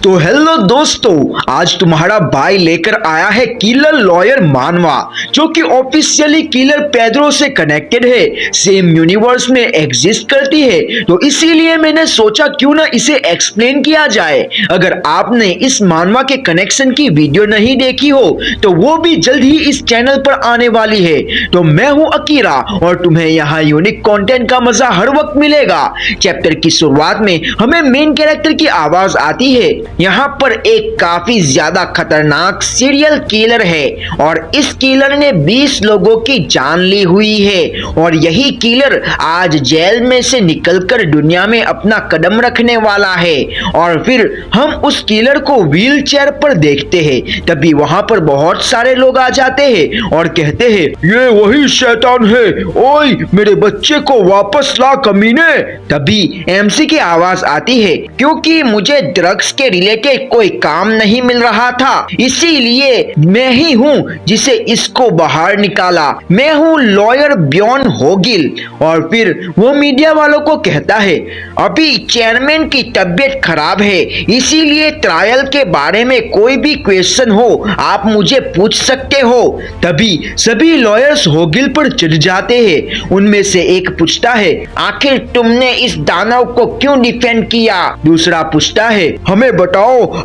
तो हेलो दोस्तों, आज तुम्हारा भाई लेकर आया है किलर लॉयर मानवा, जो कि ऑफिशियली किलर पेड्रो से कनेक्टेड है, सेम यूनिवर्स में एग्जिस्ट करती है। तो इसीलिए मैंने सोचा क्यों ना इसे एक्सप्लेन किया जाए। अगर आपने इस मानवा के कनेक्शन की वीडियो नहीं देखी हो तो वो भी जल्द ही इस चैनल पर आने वाली है। तो मैं हूं अकीरा और तुम्हें यहाँ यूनिक कंटेंट का मजा हर वक्त मिलेगा। चैप्टर की शुरुआत में हमें मेन कैरेक्टर की आवाज आती है। यहाँ पर एक काफी ज्यादा खतरनाक सीरियल किलर है और इस किलर ने 20 लोगों की जान ली हुई है और यही किलर आज जेल में से निकलकर दुनिया में अपना कदम रखने वाला है। और फिर हम उस किलर को व्हील चेयर पर देखते हैं। तभी वहाँ पर बहुत सारे लोग आ जाते हैं और कहते हैं, ये वही शैतान है, ओए मेरे बच्चे को वापस ला कमीने। तभी एमसी की आवाज आती है, क्योंकि मुझे ड्रग्स के रिलेटेड कोई काम नहीं मिल रहा था, इसीलिए मैं ही हूँ जिसे इसको बाहर निकाला। मैं हूँ लॉयर ब्यॉन होगिल। और फिर वो मीडिया वालों को कहता है, अभी चेयरमैन की तबीयत खराब है, इसीलिए ट्रायल के बारे में कोई भी क्वेश्चन हो आप मुझे पूछ सकते हो। तभी सभी लॉयर्स होगिल पर चढ़ जाते हैं। उनमें से एक पूछता है, आखिर तुमने इस दानव को क्यों डिफेंड किया? दूसरा पूछता है, हमें बताओ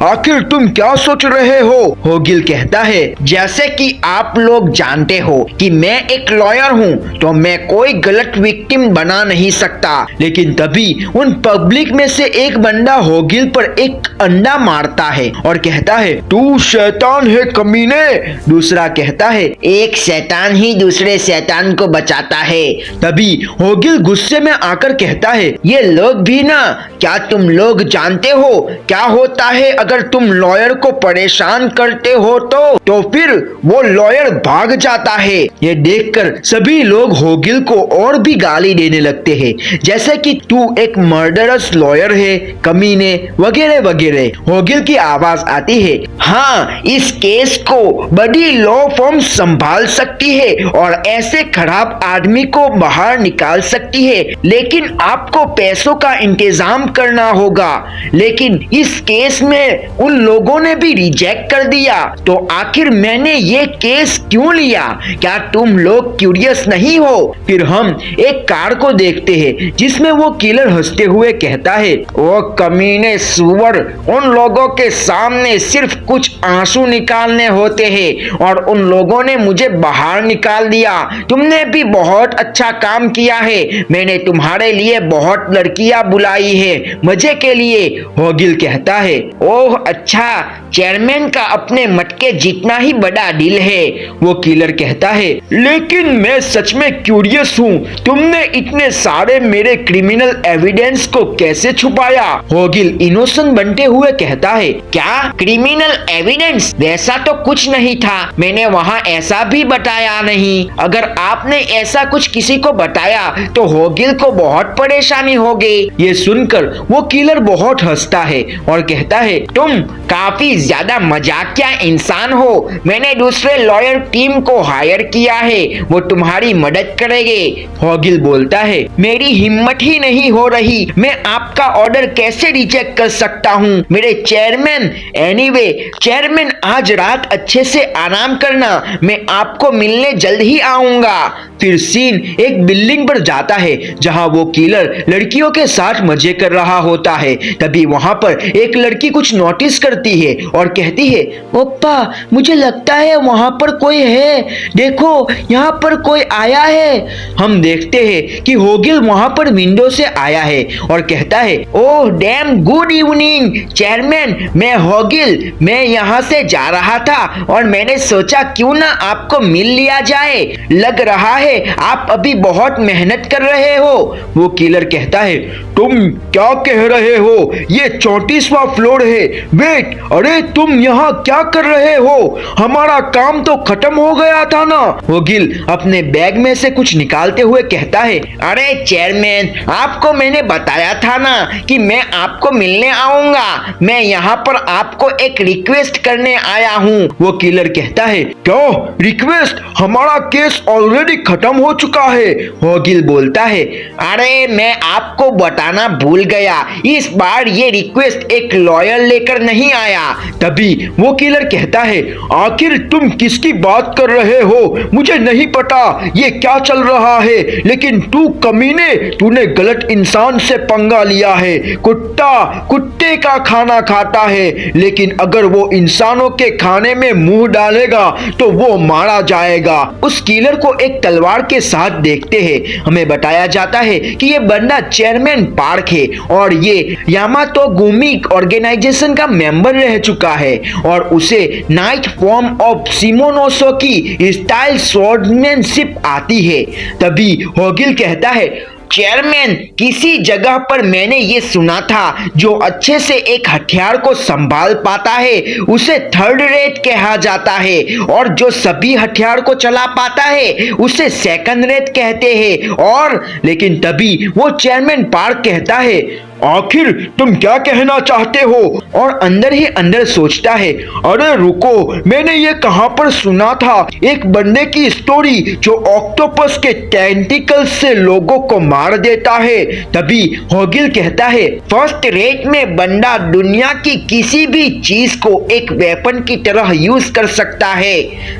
आखिर तुम क्या सोच रहे हो? होगिल कहता है, जैसे कि आप लोग जानते हो कि मैं एक लॉयर हूँ तो मैं कोई गलत विक्टिम बना नहीं सकता। लेकिन तभी उन पब्लिक में से एक बंदा होगिल पर एक अंडा मारता है और कहता है, तू शैतान है कमीने। दूसरा कहता है, एक शैतान ही दूसरे शैतान को बचाता है। तभी होगिल गुस्से में आकर कहता है, ये लोग भी ना, क्या तुम लोग जानते हो क्या होता है अगर तुम लॉयर को परेशान करते हो तो फिर वो लॉयर भाग जाता है। ये देखकर सभी लोग होगिल को और भी गाली देने लगते हैं, जैसे कि तू एक मर्डरस लॉयर है, कमीने, वगैरह वगैरह। होगिल की आवाज आती है, हाँ, इस केस को बड़ी लॉ फर्म संभाल सकती है और ऐसे खराब आदमी को बाहर निकाल सकती है, लेकिन आपको पैसों का इंतजाम करना होगा। लेकिन इस केस में उन लोगों ने भी रिजेक्ट कर दिया, तो आखिर मैंने ये केस क्यों लिया? क्या तुम लोग क्यूरियस नहीं हो? फिर हम एक कार को देखते हैं जिसमें वो किलर हंसते हुए कहता है, ओ कमीने सुअर, उन लोगों के सामने सिर्फ कुछ आंसू निकालने होते हैं और उन लोगों ने मुझे बाहर निकाल दिया। तुमने भी बहुत अच्छा काम किया है, मैंने तुम्हारे लिए बहुत लड़कियां बुलाई है मजे के लिए। होगिल कहता है, ओह अच्छा, चेयरमैन का अपने मटके जितना ही बड़ा दिल है। वो किलर कहता है, लेकिन मैं सच में क्यूरियस हूँ, तुमने इतने सारे मेरे क्रिमिनल एविडेंस को कैसे छुपाया? होगिल इनोसेंट बनते हुए कहता है, क्या क्रिमिनल एविडेंस? वैसा तो कुछ नहीं था, मैंने वहाँ ऐसा भी बताया नहीं। अगर आपने ऐसा कुछ किसी को बताया तो होगिल को बहुत परेशानी होगी। ये सुनकर वो किलर बहुत हंसता है और कहता है, तुम काफी ज्यादा मजाकिया इंसान हो। मैंने दूसरे लॉयर टीम को हायर किया है, वो तुम्हारी मदद करेंगे। होगिल बोलता है, मेरी हिम्मत ही नहीं हो रही, मैं आपका ऑर्डर कैसे रिजेक्ट कर सकता हूँ मेरे चेयरमैन। एनीवे चेयरमैन, आज रात अच्छे से आराम करना, मैं आपको मिलने जल्द ही आऊंगा। फिर सीन एक बिल्डिंग पर जाता है जहाँ वो किलर लड़कियों के साथ मजे कर रहा होता है। तभी वहाँ पर एक लड़की कुछ नोटिस करती है और कहती है, ओप्पा, मुझे लगता है वहाँ पर कोई है, देखो यहाँ पर कोई आया है। हम देखते हैं कि होगिल वहाँ पर विंडो से आया है और कहता है, oh damn good evening chairman, मैं होगिल, मैं यहाँ से जा रहा था और मैंने सोचा क्यों ना आपको मिल लिया जाए। लग रहा है आप अभी बहुत मेहनत कर रहे हो। वो किलर कहता है, तुम क्या कह रहे हो? ये 34वां फ्लोर है। वेट, अरे तुम यहाँ क्या कर रहे हो? हमारा काम तो खत्म हो गया था ना। होगिल अपने बैग में से कुछ निकालते हुए कहता है, अरे चेयरमैन, आपको मैंने बताया था ना कि मैं आपको मिलने आऊंगा। मैं यहाँ पर आपको एक रिक्वेस्ट करने आया हूँ। वो किलर कहता है, क्या रिक्वेस्ट? हमारा केस ऑलरेडी खत्म हो चुका है। होगिल बोलता है, अरे मैं आपको बताना भूल गया, इस बार ये रिक्वेस्ट एक लॉयर लेकर नहीं आया। तभी वो किलर कहता है, आखिर तुम किसकी बात कर रहे हो? मुझे नहीं पता ये क्या चल रहा है, लेकिन तू कमीने, तूने गलत इंसान से पंगा लिया है। कुत्ता कुत्ते का खाना खाता है, लेकिन अगर वो इंसानों के खाने में मुंह डालेगा तो वो मारा जाएगा। उस किलर को एक तलवार के साथ देखते हैं। हमें बताया जाता है कि ये बंदा चेयरमैन पार्क है और ये यामातोगुमी ऑर्गेनाइजेशन का मेंबर रह चुका है और उसे night form of शिमोनोसोकी style swordsmanship आती है। तभी होगिल कहता है, चेयरमैन, किसी जगह पर मैंने ये सुना था, जो अच्छे से एक हथियार को संभाल पाता है उसे थर्ड रेट कहा जाता है और जो सभी हथियार को चला पाता है उसे सेकंड रेट कहते हैं। और लेकिन तभी वो चेयरमैन पार्क कहता है, आखिर तुम क्या कहना चाहते हो? और अंदर ही अंदर सोचता है, अरे रुको, मैंने ये कहां पर सुना था, एक बंदे की स्टोरी जो ऑक्टोपस के टेंटिकल्स से लोगों को मार देता है। तभी होगिल कहता है, फर्स्ट रेट में बंदा दुनिया की किसी भी चीज को एक वेपन की तरह यूज कर सकता है।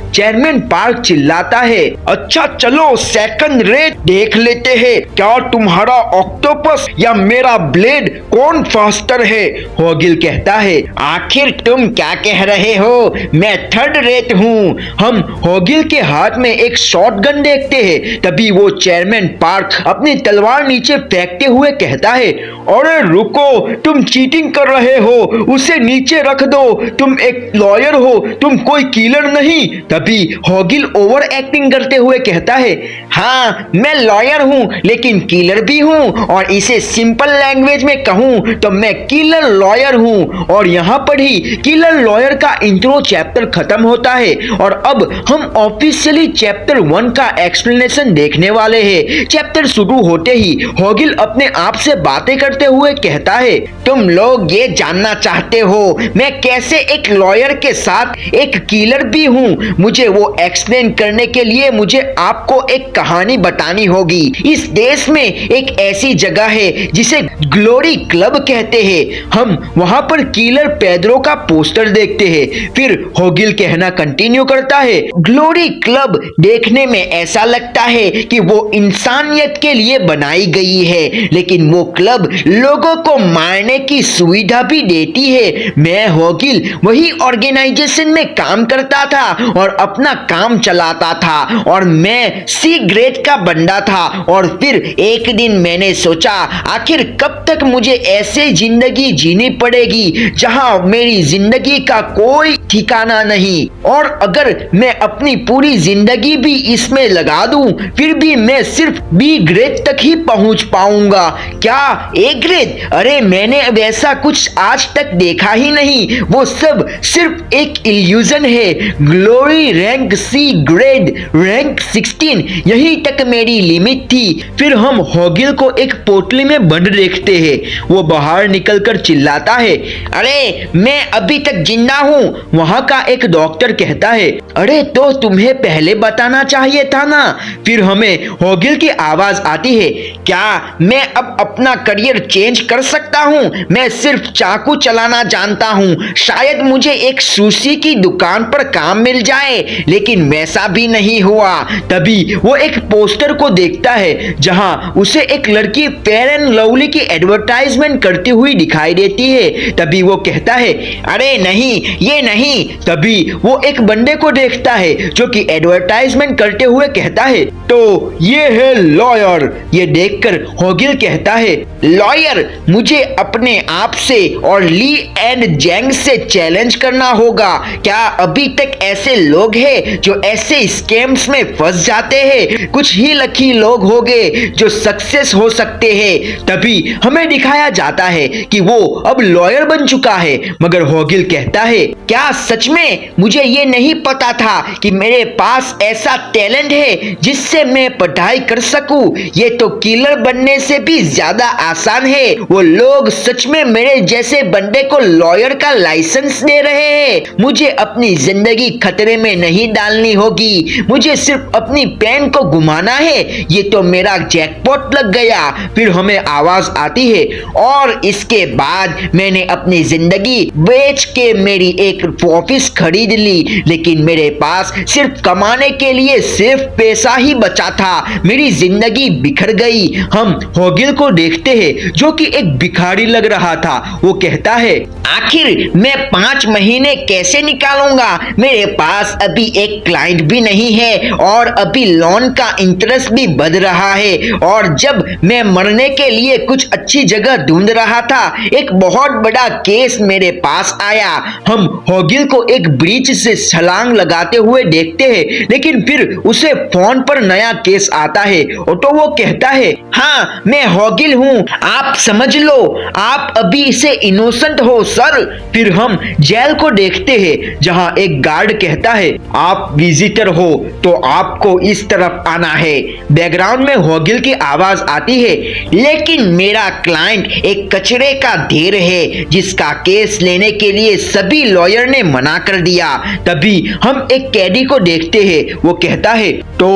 चेयरमैन पार्क चिल्लाता है, अच्छा चलो सेकंड रेट देख लेते हैं, क्या तुम्हारा ऑक्टोपस या मेरा ब्लेड कौन फास्टर है? होगिल कहता है, आखिर तुम क्या कह रहे हो? मैं थर्ड रेट हूँ। हम होगिल के हाथ में एक शॉटगन देखते हैं। तभी वो चेयरमैन पार्क अपनी तलवार नीचे फेंकते हुए कहता है, अरे रुको, तुम चीटिंग कर रहे हो, उसे नीचे रख दो, तुम एक लॉयर हो, तुम कोई किलर नहीं। तभी होगिल ओवर एक्टिंग करते हुए कहता है, हाँ मैं लॉयर हूँ लेकिन किलर भी हूँ, और इसे सिंपल लैंग्वेज में कहूँ तो मैं किलर लॉयर हूँ। और यहाँ पर ही किलर लॉयर का इंट्रो चैप्टर खत्म होता है और अब हम ऑफिशियली चैप्टर 1 का एक्सप्लेनेशन देखने वाले हैं। चैप्टर शुरू होते ही होगिल अपने आप से बातें करते हुए कहता है, तुम लोग ये जानना चाहते हो मैं कैसे एक लॉयर के साथ एक किलर भी हूँ? मुझे वो एक्सप्लेन करने के लिए मुझे आपको एक कहानी बतानी होगी। इस देश में एक ऐसी जगह है जिसे ग्लोरी क्लब कहते हैं। हम वहां पर किलर पेड्रो का पोस्टर देखते हैं। फिर होगिल कहना कंटिन्यू करता है, ग्लोरी क्लब देखने में ऐसा लगता है कि वो इंसानियत के लिए बनाई गई है, लेकिन वो क्लब लोगों को मारने की सुविधा भी देती है। मैं होगिल वही ऑर्गेनाइजेशन में काम करता था और अपना काम चलाता था और मैं सी ग्रेड का बंदा था। और फिर एक दिन मैंने सोचा, आखिर कब तक मुझे ऐसे जिंदगी जीनी पड़ेगी जहां मेरी जिंदगी का कोई ठिकाना नहीं, और अगर मैं अपनी पूरी जिंदगी भी इसमें लगा दूं फिर भी मैं सिर्फ बी ग्रेड तक ही पहुंच पाऊंगा। क्या ए ग्रेड? अरे मैंने वैसा कुछ आज तक देखा ही नहीं, वो सब सिर्फ एक इल्यूजन है। Glory rank C grade rank 16, यही तक मेरी लिमिट थी। फिर हम होगिल को एक पोटली में बंद देखते हैं। वो बाहर निकलकर चिल्लाता है, अरे मैं अभी तक जिंदा हूँ। वहाँ का एक डॉक्टर कहता है, अरे तो तुम्हें पहले बताना चाहिए था ना। फिर हमें होगिल की आवाज आती है, क्या मैं अब अपना करियर चेंज कर सकता हूँ? मैं सिर्फ चाकू चलाना जानता हूँ, शायद मुझे एक सुशी की दुकान पर काम मिल जाए, लेकिन वैसा भी नहीं हुआ। तभी वो एक पोस्टर को देखता है जहां उसे एक लड़की फेयर एंड लवली की एडवर्टाइजमेंट करती हुई दिखाई देती है। तभी वो कहता है, अरे नहीं, ये नहीं। तभी वो एक बंदे को देखता है जो कि एडवर्टाइजमेंट करते हुए कहता है, तो ये है लॉयर। ये देखकर होगिल कहता है, लॉयर, मुझे अपने आप से और ली एंड जेंग से चैलेंज करना होगा। क्या अभी तक ऐसे लोग हैं जो ऐसे स्कैम्स में फंस जाते हैं? कुछ ही लकी लोग होंगे जो सक्सेस हो सकते हैं। तभी हमें दिखाया जाता है कि वो अब लॉयर बन चुका है। मगर होगिल कहता है, क्या सच में? मुझे ये नहीं पता था कि मेरे पास ऐसा टैलेंट है जिससे मैं पढ़ाई कर सकूं। ये तो किलर बनने से भी ज्यादा आसान है। वो लोग सच में मेरे जैसे बंदे को लॉयर का लाइसेंस दे रहे हैं। मुझे अपनी जिंदगी खतरे में नहीं डालनी होगी, मुझे सिर्फ अपनी पेन को घुमाना है। ये तो मेरा जैकपॉट लग गया। फिर हमें आवाज आती है और इसके बाद मैंने अपनी जिंदगी बेच के मेरी एक ऑफिस खरीद ली, लेकिन मेरे पास सिर्फ कमाने के लिए सिर्फ पैसा ही बचा था। मेरी जिंदगी बिखर गई। हम होगिल को देखते हैं जो कि एक भिखारी लग रहा था। वो कहता है, आखिर मैं 5 महीने कैसे निकालूंगा? मेरे पास अभी एक क्लाइंट भी नहीं है और अभी लोन का इंटरेस्ट भी बढ़ रहा है। और जब मैं मरने के लिए कुछ अच्छी जगह ढूंढ रहा था, एक बहुत बड़ा केस मेरे पास आया। हम होगिल को एक ब्रिज से छलांग लगाते हुए देखते हैं, लेकिन फिर उसे फोन पर नया केस आता है और तो वो कहता है, हाँ मैं होगिल हूँ, आप समझ लो, आप अभी से इनोसेंट हो सर। फिर हम जेल को देखते हैं जहाँ एक गार्ड कहता है, आप विजिटर हो तो आपको इस तरफ आना है। बैकग्राउंड में होगिल की आवाज आती है, लेकिन मेरा क्लाइंट एक कचरे का ढेर है जिसका केस लेने के लिए सभी लॉयर ने मना कर दिया। तभी हम एक कैदी को देखते हैं। वो कहता है, तो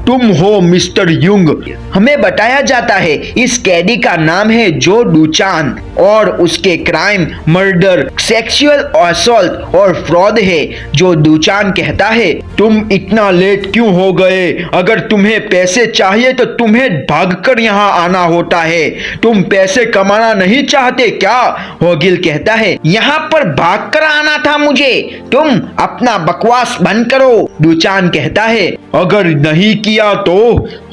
तुम हो मिस्टर युंग। हमें बताया जाता है इस कैदी का नाम है जो डूचान और उसके क्राइम मर्डर, सेक्सुअल असॉल्ट और फ्रॉड है। जो डूचान कहता है, तुम इतना लेट क्यों हो गए? अगर तुम्हें पैसे चाहिए तो तुम्हें भागकर यहाँ आना होता है। तुम पैसे कमाना नहीं चाहते क्या? होगिल कहता है, यहाँ पर भागकर आना था मुझे। तुम अपना बकवास बंद करो। डूचान कहता है, अगर नहीं किया तो?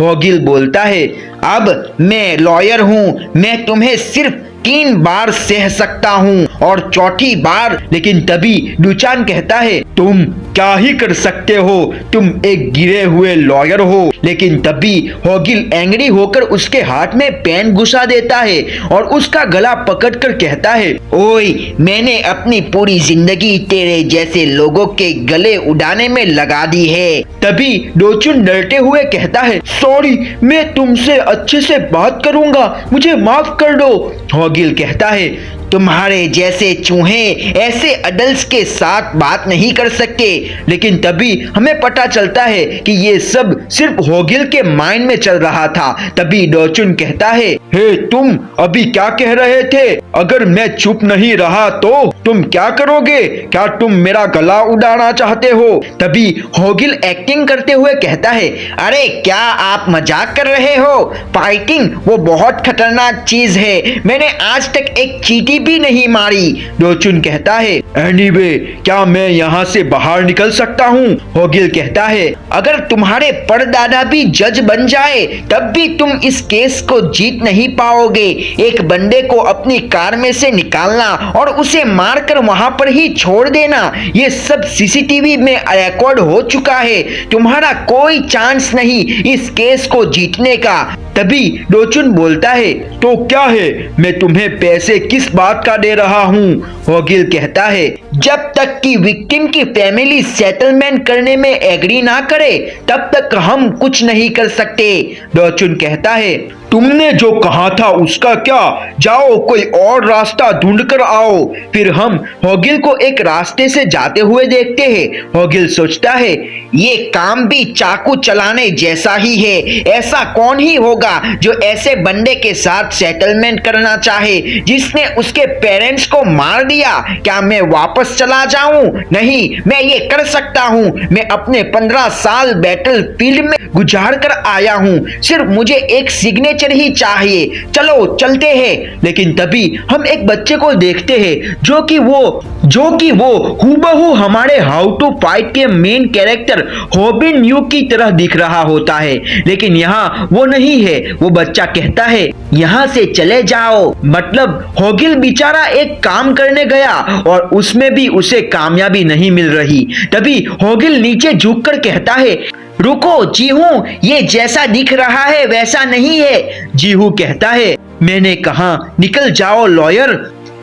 होगिल बोलता है, अब मैं लॉयर हूँ, मैं तुम्हें सिर्फ 3 बार सह सकता हूँ और चौथी बार। लेकिन तभी डूचान कहता है, तुम क्या ही कर सकते हो, तुम एक गिरे हुए लॉयर हो। लेकिन तभी होगिल एंग्री होकर उसके हाथ में पेन घुसा देता है और उसका गला पकड़कर कहता है, ओए मैंने अपनी पूरी जिंदगी तेरे जैसे लोगों के गले उड़ाने में लगा दी है। तभी डोचुन डरते हुए कहता है, सॉरी, मैं तुमसे अच्छे से बात करूंगा, मुझे माफ कर दो। होगिल कहता है, तुम्हारे जैसे चूहे ऐसे अडल्ट्स के साथ बात नहीं कर सकते। लेकिन तभी हमें पता चलता है कि ये सब सिर्फ होगिल के माइंड में चल रहा था। तभी डोचुन कहता है, हे तुम अभी क्या कह रहे थे? अगर मैं चुप नहीं रहा तो तुम क्या करोगे? क्या तुम मेरा गला उड़ाना चाहते हो? तभी होगिल एक्टिंग करते हुए कहता है, अरे क्या आप मजाक कर रहे हो? फाइटिंग वो बहुत खतरनाक चीज है, मैंने आज तक एक चींटी भी नहीं मारी। डोचुन कहता है, एनीवे क्या मैं यहाँ से बाहर निकल सकता हूँ? होगिल कहता है, अगर तुम्हारे परदादा भी जज बन जाए तब भी तुम इस केस को जीत नहीं पाओगे। एक बंदे को अपनी कार में से निकालना और उसे मारकर वहां पर ही छोड़ देना, ये सब सीसीटीवी में रिकॉर्ड हो चुका है। तुम्हारा कोई चांस नहीं इस केस को जीतने का। तभी डोचुन बोलता है, तो क्या है, मैं तुम्हें पैसे किस बात का दे रहा हूँ? होगिल कहता है, जब तक कि विक्टिम की फैमिली सेटलमेंट करने में एग्री ना करे तब तक हम कुछ नहीं कर सकते। डोचुन कहता है, तुमने जो कहा था उसका क्या? जाओ कोई और रास्ता ढूंढ कर आओ। फिर हम होगिल को एक रास्ते से जाते हुए देखते हैं। होगिल सोचता है, ये काम भी चाकू चलाने जैसा ही है। ऐसा कौन ही होगा जो ऐसे बंदे के साथ सेटलमेंट करना चाहे जिसने उसके पेरेंट्स को मार दिया? क्या मैं वापस चला जाऊं? नहीं, मैं ये कर सकता हूं। मैं अपने 15 साल बैटल फील्ड में गुजार कर आया हूं, सिर्फ मुझे एक सिग्नेचर ही चाहिए। चलो चलते हैं। लेकिन तभी हम एक बच्चे को देखते हैं जो कि वो हूबहू हमारे हाउ टू फाइट के मेन कैरेक्टर होबिन यू की तरह दिख रहा होता है, लेकिन यहाँ वो नहीं है। वो बच्चा कहता है, यहाँ से चले जाओ। मतलब होगिल बेचारा एक काम करने गया और उसमें भी उसे कामयाबी नहीं मिल रही। तभी होगिल नीचे झुककर कहता है, रुको जीहू, ये जैसा दिख रहा है वैसा नहीं है। जीहू कहता है, मैंने कहा निकल जाओ लॉयर।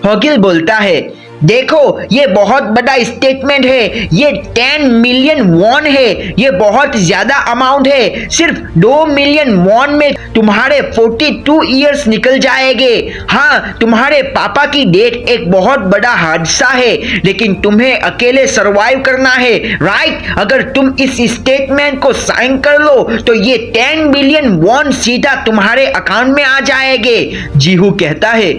होगिल बोलता है, देखो ये बहुत बड़ा स्टेटमेंट है, ये 10 मिलियन वॉन है, ये बहुत ज्यादा अमाउंट है। सिर्फ 2 मिलियन वॉन में तुम्हारे 42 इयर्स निकल जाएंगे। हाँ, तुम्हारे पापा की डेथ एक बहुत बड़ा हादसा है, लेकिन तुम्हें अकेले सरवाइव करना है, राइट? अगर तुम इस स्टेटमेंट को साइन कर लो तो ये 10 मिलियन वॉन सीधा तुम्हारे अकाउंट में आ जाएंगे। जीहू कहता है,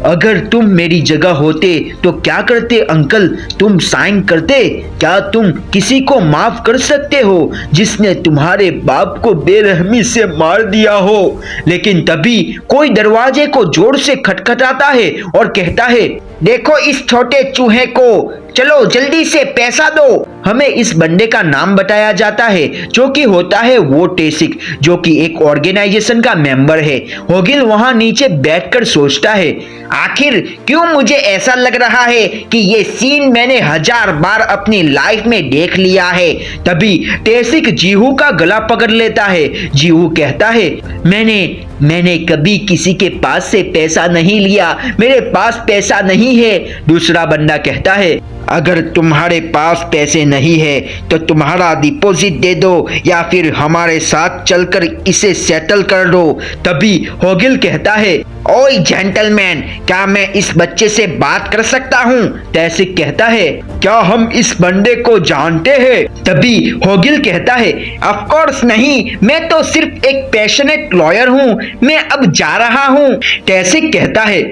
अगर तुम मेरी जगह होते तो क्या करते अंकल? तुम साइन करते? क्या तुम किसी को माफ कर सकते हो जिसने तुम्हारे बाप को बेरहमी से मार दिया हो? लेकिन तभी कोई दरवाजे को जोर से खटखटाता है और कहता है, देखो इस छोटे चूहे को, चलो जल्दी से पैसा दो। हमें इस बंदे का नाम बताया जाता है जो कि होता है वो टेसिक, जो कि एक ऑर्गेनाइजेशन का मेंबर है। होगिल वहां नीचे बैठकर सोचता है, आखिर क्यों मुझे ऐसा लग रहा है कि ये सीन मैंने 1000 बार अपनी लाइफ में देख लिया है। तभी टेसिक जीहू का गला पकड़ लेता है। जीहू कहता है, मैंने कभी किसी के पास से पैसा नहीं लिया, मेरे पास पैसा नहीं है। दूसरा बंदा कहता है, अगर तुम्हारे पास पैसे नहीं है तो तुम्हारा डिपॉजिट दे दो या फिर हमारे साथ चलकर इसे सेटल कर दो। तभी होगिल कहता है, ओए जेंटलमैन, क्या मैं इस बच्चे से बात कर सकता हूँ? टेसिक कहता है, क्या हम इस बंदे को जानते हैं? तभी होगिल कहता है, ऑफ कोर्स नहीं, मैं तो सिर्फ एक पैशनेट लॉयर हूँ, मैं अब जा रहा हूँ। टेसिक कहता है,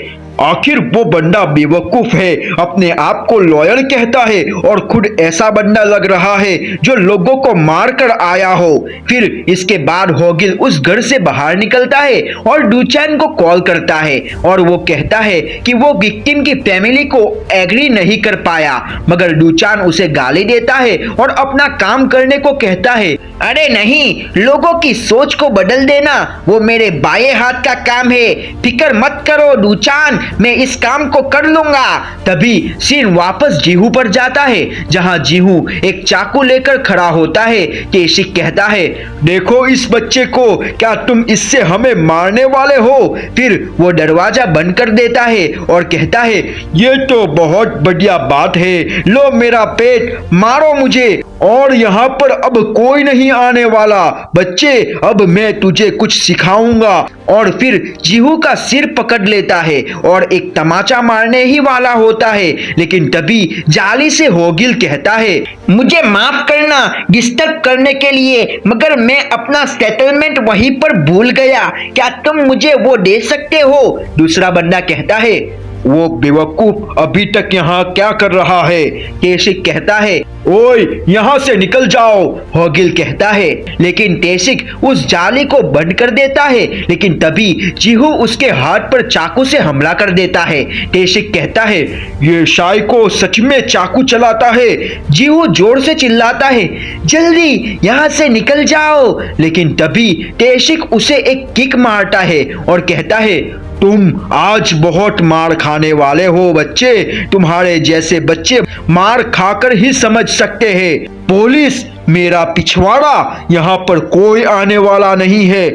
आखिर वो बंदा बेवकूफ है, अपने आप को लॉयर कहता है और खुद ऐसा बंदा लग रहा है जो लोगों को मार कर आया हो। फिर इसके बाद होगिल उस घर से बाहर निकलता है और डूचैन को कॉल करता है और वो कहता है कि वो विक्टिम की फैमिली को एग्री नहीं कर पाया, मगर डूचान उसे गाली देता है और अपना काम करने को कहता है। अरे नहीं, लोगों की सोच को बदल देना वो मेरे बाएं हाथ का काम है, फिक्र मत करो डूचान, मैं इस काम को कर लूंगा। तभी सीन वापस जीहू पर जाता है, जहां जीहू एक चाकू लेकर खड़ा होता है। टेसिक कहता है, देखो इस बच्चे को, क्या तुम इससे हमें मारने वाले हो? फिर वो दरवाजा बंद कर देता है और कहता है, ये तो बहुत बढ़िया बात है, लो मेरा पेट, मारो मुझे, और यहाँ पर अब कोई नहीं आने वाला। बच्चे, अब मैं तुझे कुछ सिखाऊंगा। और फिर जीहू का सिर पकड़ लेता है और एक तमाचा मारने ही वाला होता है, लेकिन तभी जाली से होगिल कहता है, मुझे माफ करना डिस्टर्ब करने के लिए, मगर मैं अपना सेटलमेंट वहीं पर भूल गया, क्या तुम मुझे वो दे सकते हो? दूसरा बंदा कहता है, वो बेवकूफ अभी तक यहाँ क्या कर रहा है? टेसिक कहता है, ओए यहाँ से निकल जाओ। होगिल कहता है, लेकिन टेसिक उस जाली को बंद कर देता है, लेकिन तभी जीहू उसके हाथ पर चाकू से हमला कर देता है। टेसिक कहता है, ये शाइको सच में चाकू चलाता है। जीहू जोर से चिल्लाता है, जल्दी यहाँ से निकल जाओ, लेकिन तभी टेसिक उसे एक किक मारता है और कहता है, तुम आज बहुत मार खाने वाले हो बच्चे, तुम्हारे जैसे बच्चे मार खाकर ही समझ सकते हैं। पुलिस, मेरा पिछवाड़ा, यहाँ पर कोई आने वाला नहीं है।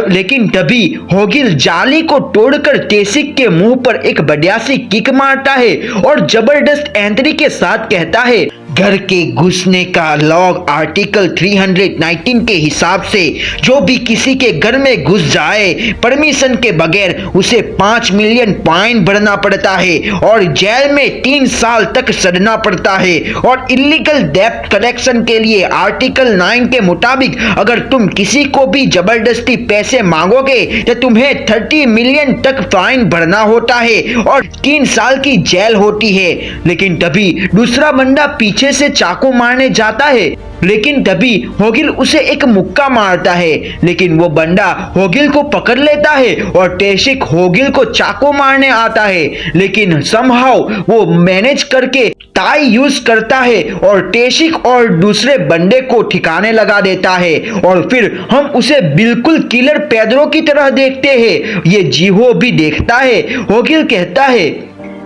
लेकिन तभी होगिल जाली को तोड़कर टेसिक के मुंह पर एक बढ़िया सी किक मारता है और जबरदस्त एंट्री के साथ कहता है, घर के घुसने का लॉग आर्टिकल 319 के हिसाब से जो भी किसी के घर में घुस जाए परमिशन के बगैर उसे 5 मिलियन फाइन भरना पड़ता है और जेल में 3 साल तक सड़ना पड़ता है। और इलीगल डेब्ट कलेक्शन के लिए आर्टिकल 9 के मुताबिक अगर तुम किसी को भी जबरदस्ती पैसे मांगोगे तो तुम्हें 30 मिलियन तक फाइन भरना होता है और 3 साल की जेल होती है। लेकिन तभी दूसरा बंदा पीछे से चाकू मारने जाता है, लेकिन तभी होगिल उसे एक मुक्का मारता है, लेकिन वो बंदा होगिल को पकड़ लेता है और टेसिक होगिल को चाकू मारने आता है, लेकिन समहाउ वो मैनेज करके टाई यूज करता है और टेसिक और दूसरे बंदे को ठिकाने लगा देता है। और फिर हम उसे बिल्कुल किलर पेड्रो की तरह देखते हैं। ये जीहो भी देखता है। होगिल कहता है,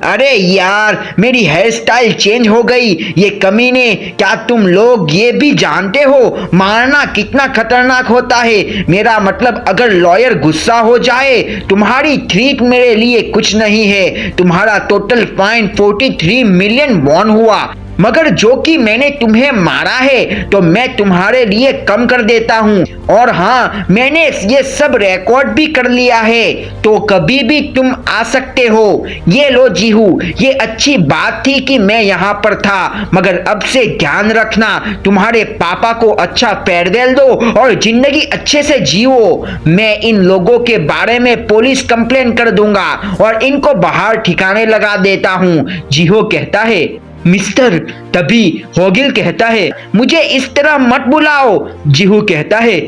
अरे यार, मेरी हेयर स्टाइल चेंज हो गई। ये कमीने, क्या तुम लोग ये भी जानते हो मारना कितना खतरनाक होता है? मेरा मतलब अगर लॉयर गुस्सा हो जाए, तुम्हारी थ्रीट मेरे लिए कुछ नहीं है। तुम्हारा टोटल फाइन 43 मिलियन वॉन हुआ, मगर जो कि मैंने तुम्हें मारा है तो मैं तुम्हारे लिए कम कर देता हूँ। और हाँ, मैंने ये सब रिकॉर्ड भी कर लिया है, तो कभी भी तुम आ सकते हो। ये लो जीहू, ये अच्छी बात थी कि मैं यहाँ पर था, मगर अब से ध्यान रखना, तुम्हारे पापा को अच्छा फेयरवेल दो और जिंदगी अच्छे से जियो। मैं इन लोगों के बारे में पुलिस कंप्लेन कर दूंगा और इनको बाहर ठिकाने लगा देता हूँ। जीहो कहता है, मिस्टर। तभी होगिल कहता है, मुझे इस तरह मत बुलाओ। जीहू कहता है,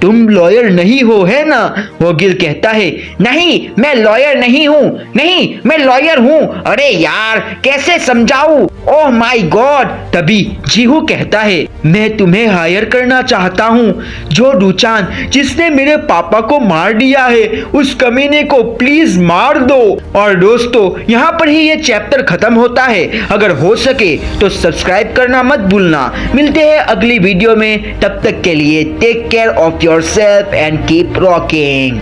तुम लॉयर नहीं हो, है ना? होगिल कहता है, नहीं, मैं लॉयर नहीं हूँ। नहीं, मैं लॉयर हूँ। अरे यार, कैसे समझाऊं? Oh my God. तभी जीहू कहता है, मैं तुम्हें हायर करना चाहता हूँ। जो डूचान, जिसने मेरे पापा को मार दिया है, उस कमीने को प्लीज मार दो। और दोस्तों, यहाँ पर ही ये चैप्टर खत्म होता है। अगर हो सके तो सब्सक्राइब करना मत भूलना। मिलते हैं अगली वीडियो में, तब तक के लिए take care of yourself and keep rocking.